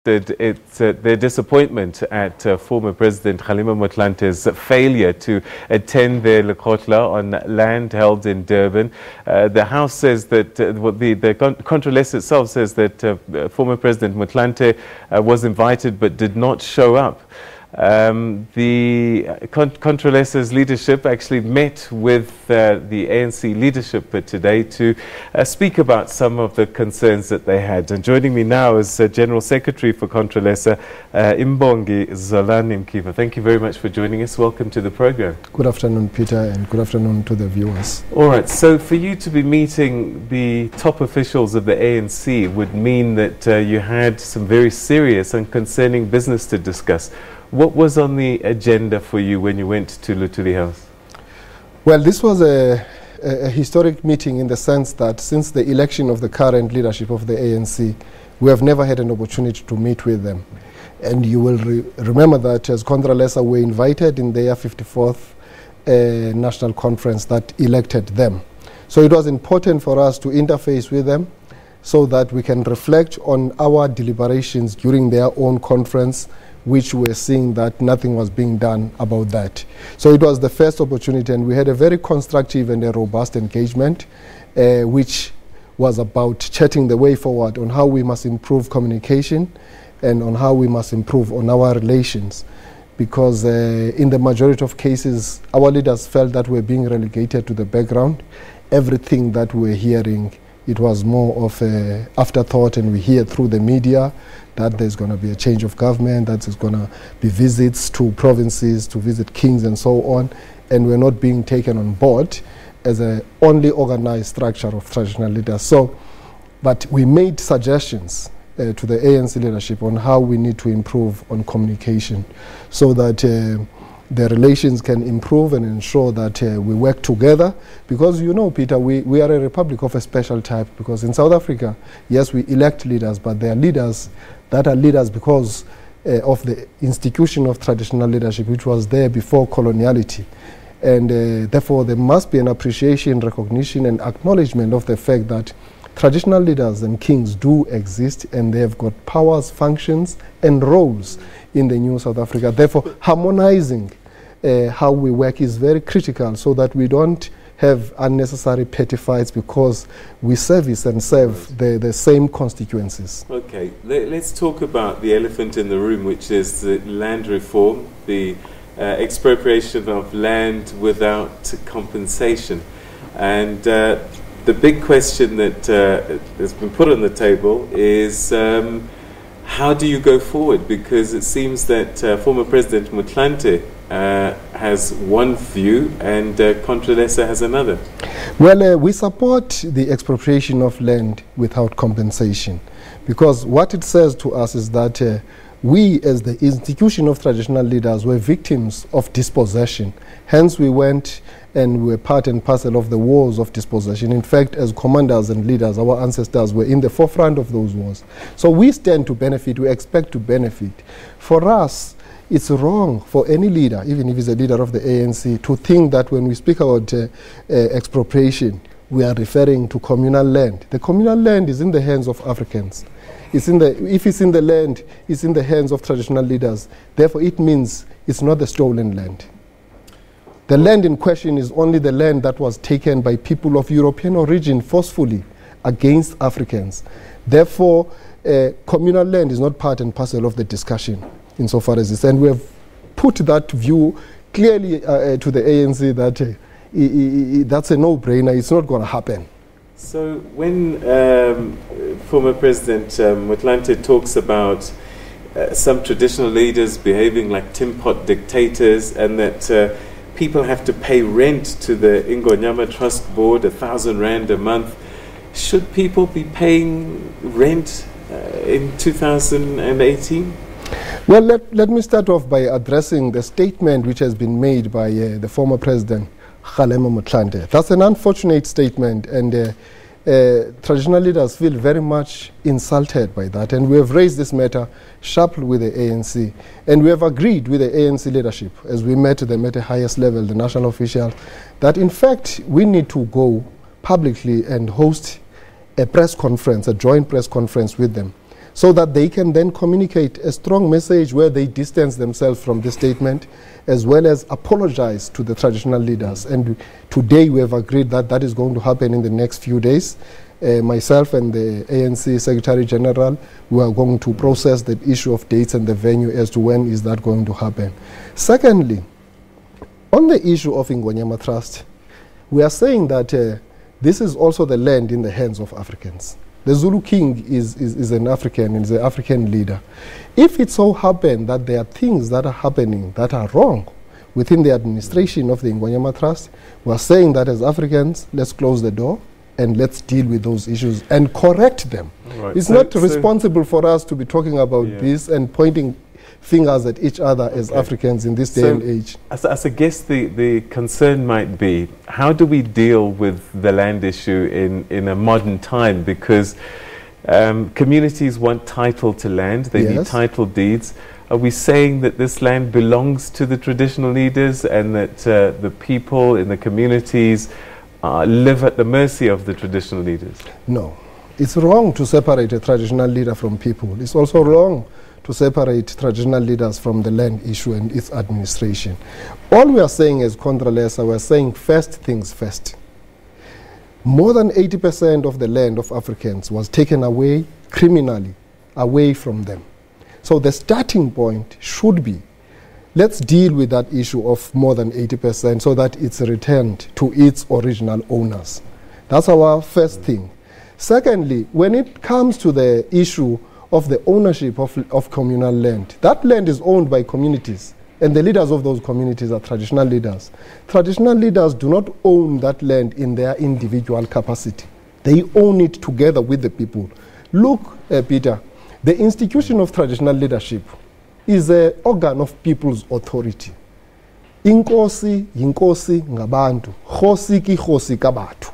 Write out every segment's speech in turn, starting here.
It's their disappointment at former President Kgalema Motlante's failure to attend their Lekgotla on land held in Durban. The House says that, the Contralesa itself says that former President Motlante was invited but did not show up. The Contralesa's leadership actually met with the ANC leadership today to speak about some of the concerns that they had. And joining me now is General Secretary for Contralesa, Imbongi Zolani Mkiva. Thank you very much for joining us. Welcome to the program. Good afternoon, Peter, and good afternoon to the viewers. All right, so for you to be meeting the top officials of the ANC would mean that you had some very serious and concerning business to discuss. What was on the agenda for you when you went to Luthuli House? Well, this was a historic meeting in the sense that since the election of the current leadership of the ANC, we have never had an opportunity to meet with them. And you will remember that as Contralesa were invited in their 54th national conference that elected them. So it was important for us to interface with them so that we can reflect on our deliberations during their own conference, which we're seeing that nothing was being done about that. So it was the first opportunity, and we had a very constructive and a robust engagement, which was about chatting the way forward on how we must improve communication and on how we must improve on our relations. Because in the majority of cases, our leaders felt that we're being relegated to the background. Everything that we're hearing, it was more of an afterthought, and we hear through the media that there's going to be a change of government, that there's going to be visits to provinces, to visit kings and so on, and we're not being taken on board as a only organized structure of traditional leaders. So, but we made suggestions to the ANC leadership on how we need to improve on communication so that the relations can improve and ensure that we work together. Because you know, Peter, we are a republic of a special type, because in South Africa, yes, we elect leaders, but they are leaders that are leaders because of the institution of traditional leadership, which was there before coloniality. And therefore, there must be an appreciation, recognition, and acknowledgement of the fact that traditional leaders and kings do exist, and they have got powers, functions, and roles in the new South Africa. Therefore, harmonizing how we work is very critical so that we don't have unnecessary petty fights because we service and serve the same constituencies. Okay, let's talk about the elephant in the room, which is the land reform, the expropriation of land without compensation. And the big question that has been put on the table is how do you go forward? Because it seems that former President Motlante has one view and Contralesa has another. Well, we support the expropriation of land without compensation, because what it says to us is that we as the institution of traditional leaders were victims of dispossession. Hence we went and were part and parcel of the wars of dispossession. In fact, as commanders and leaders, our ancestors were in the forefront of those wars. So we stand to benefit, we expect to benefit. For us, it's wrong for any leader, even if he's a leader of the ANC, to think that when we speak about expropriation, we are referring to communal land. The communal land is in the hands of Africans. If it's in the land, it's in the hands of traditional leaders. Therefore, it means it's not the stolen land. The land in question is only the land that was taken by people of European origin forcefully against Africans. Therefore, communal land is not part and parcel of the discussion insofar as this. And we have put that view clearly to the ANC that that's a no-brainer. It's not going to happen. So when former President Motlante talks about some traditional leaders behaving like tin pot dictators, and that people have to pay rent to the Ingonyama Trust Board, 1,000 Rand a month, should people be paying rent in 2018? Well, let me start off by addressing the statement which has been made by the former President Kgalema Motlante. That's an unfortunate statement, and traditional leaders feel very much insulted by that, and we have raised this matter sharply with the ANC, and we have agreed with the ANC leadership as we met them at the highest level, the national official, that in fact we need to go publicly and host a press conference, a joint press conference with them, so that they can then communicate a strong message where they distance themselves from this statement, as well as apologize to the traditional leaders. And today we have agreed that that is going to happen in the next few days. Myself and the ANC Secretary General, we are going to process the issue of dates and the venue as to when is that going to happen. Secondly, on the issue of Ingonyama Trust, we are saying that this is also the land in the hands of Africans. The Zulu King is an African, is an African leader. If it so happens that there are things that are happening that are wrong within the administration of the Ingonyama Trust, we are saying that as Africans, let's close the door and let's deal with those issues and correct them. Right. It's not responsible for us to be talking about this and pointing fingers at each other as Africans in this day and age. As I guess the concern might be, how do we deal with the land issue in a modern time? Because communities want title to land, they need title deeds. Are we saying that this land belongs to the traditional leaders and that the people in the communities live at the mercy of the traditional leaders? No. It's wrong to separate a traditional leader from people. It's also wrong to separate traditional leaders from the land issue and its administration. All we are saying as Contralesa, we are saying first things first. More than 80% of the land of Africans was taken away criminally, away from them. So the starting point should be, let's deal with that issue of more than 80% so that it's returned to its original owners. That's our first thing. Secondly, when it comes to the issue of the ownership of communal land, that land is owned by communities, and the leaders of those communities are traditional leaders. Traditional leaders do not own that land in their individual capacity. They own it together with the people. Look, Peter, the institution of traditional leadership is an organ of people's authority. Inkosi, yinkosi ngabantu, khosi ki khosi kabatu.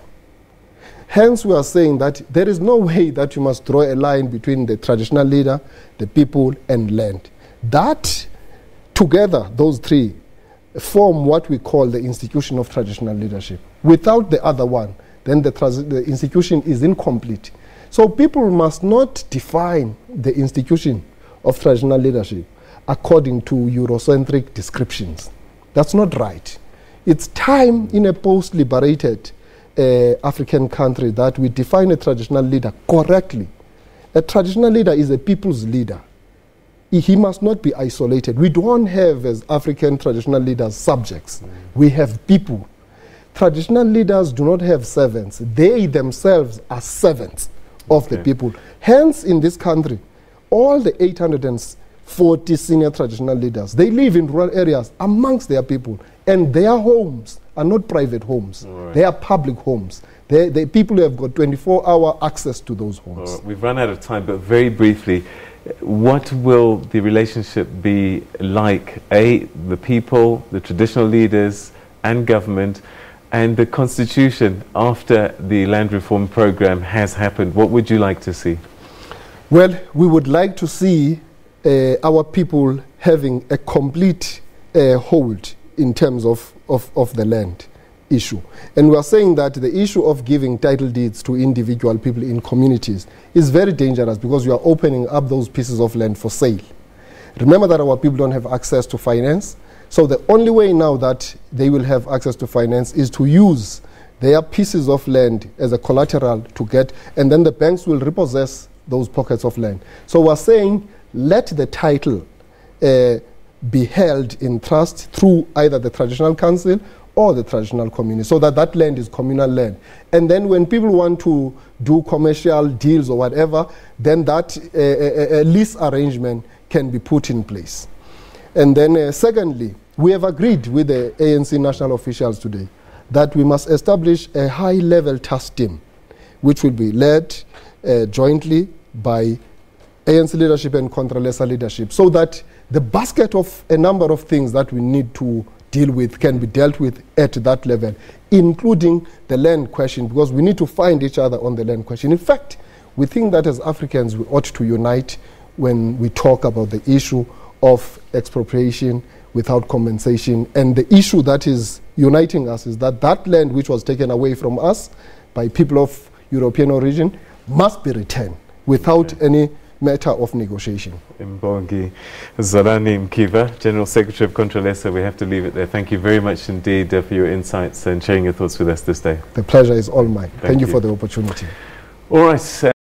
Hence, we are saying that there is no way that you must draw a line between the traditional leader, the people, and land. That, together, those three, form what we call the institution of traditional leadership. Without the other one, then the institution is incomplete. So people must not define the institution of traditional leadership according to Eurocentric descriptions. That's not right. It's time in a post-liberated African country that we define a traditional leader correctly. A traditional leader is a people's leader. He must not be isolated. We don't have, as African traditional leaders, subjects. We have people. Traditional leaders do not have servants. They themselves are servants of the people. Hence, in this country, all the 840 senior traditional leaders, they live in rural areas amongst their people, and their homes are not private homes. Right. They are public homes. The people have got 24-hour access to those homes. Right. We've run out of time, but very briefly, what will the relationship be like? The people, the traditional leaders, and government, and the constitution after the land reform program has happened? What would you like to see? Well, we would like to see our people having a complete hold in terms of the land issue. And we are saying that the issue of giving title deeds to individual people in communities is very dangerous because you are opening up those pieces of land for sale. Remember that our people don't have access to finance. So the only way now that they will have access to finance is to use their pieces of land as a collateral to get, and then the banks will repossess those pockets of land. So we're saying let the title be held in trust through either the traditional council or the traditional community, so that that land is communal land. And then when people want to do commercial deals or whatever, then that lease arrangement can be put in place. And then secondly, we have agreed with the ANC national officials today that we must establish a high-level task team, which will be led jointly by ANC leadership and Contralesa leadership, so that the basket of a number of things that we need to deal with can be dealt with at that level, including the land question, because we need to find each other on the land question. In fact, we think that as Africans we ought to unite when we talk about the issue of expropriation without compensation. And the issue that is uniting us is that that land which was taken away from us by people of European origin must be returned without any matter of negotiation. Mbongi Zolani Mkiva, General Secretary of Controlesa, we have to leave it there. Thank you very much indeed for your insights and sharing your thoughts with us this day. The pleasure is all mine. Thank you you for the opportunity. All right.